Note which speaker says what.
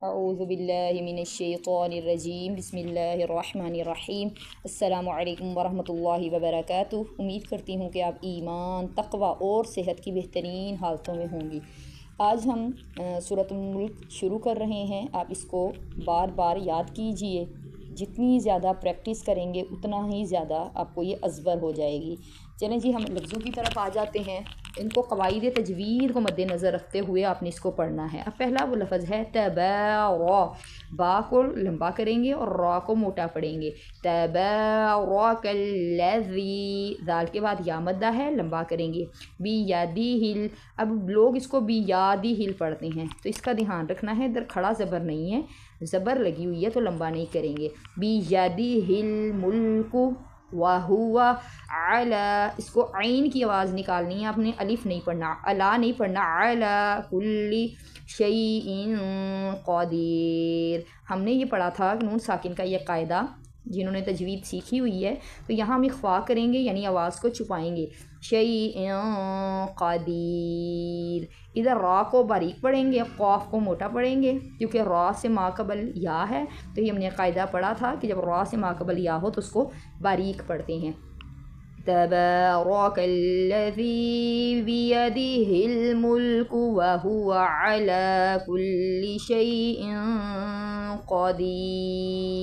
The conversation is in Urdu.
Speaker 1: اعوذ باللہ من الشیطان الرجیم، بسم اللہ الرحمن الرحیم۔ السلام علیکم ورحمۃ اللہ وبرکاتہ۔ امید کرتی ہوں کہ آپ ایمان، تقوی اور صحت کی بہترین حالتوں میں ہوں گی۔ آج ہم سورۃ الملک شروع کر رہے ہیں۔ آپ اس کو بار بار یاد کیجئے، جتنی زیادہ پریکٹس کریں گے اتنا ہی زیادہ آپ کو یہ ازبر ہو جائے گی۔ چلیں جی، ہم لفظوں کی طرف آ جاتے ہیں۔ ان کو قواعد تجوید کو مد نظر رکھتے ہوئے آپ نے اس کو پڑھنا ہے۔ اب پہلا وہ لفظ ہے تبارا، با کو لمبا کریں گے اور را کو موٹا پڑھیں گے۔ تبارک الذی، ذال کے بعد یا مدہ ہے، لمبا کریں گے۔ بیدیہ، اب لوگ اس کو بیادیہ پڑھتے ہیں، تو اس کا دھیان رکھنا ہے، ادھر کھڑا زبر نہیں ہے، زبر لگی ہوئی ہے تو لمبا نہیں کریں گے۔ بیدیہ الملک وَهُوَ عَلَى، اس کو عین کی آواز نکالنی ہے، آپ نے الف نہیں پڑھنا، علا نہیں پڑھنا، عَلَى كُلِّ شَيْءٍ قَدِيرٌ۔ ہم نے یہ پڑھا تھا نون ساکن کا یہ قاعدہ، جنہوں نے تجوید سیکھی ہوئی ہے، تو یہاں ہم اخفا کریں گے، یعنی آواز کو چھپائیں گے، شَيْءٍ قَدِيرٌ۔ ادھر را کو باریک پڑھیں گے، قاف کو موٹا پڑھیں گے، کیونکہ را سے ما قبل یا ہے، تو یہ ہم نے قاعدہ پڑھا تھا کہ جب را سے ما قبل یا ہو تو اس کو باریک پڑھتے ہیں۔ تبارک الذی بیدہ الملک وہو علی کل شیء قدیر۔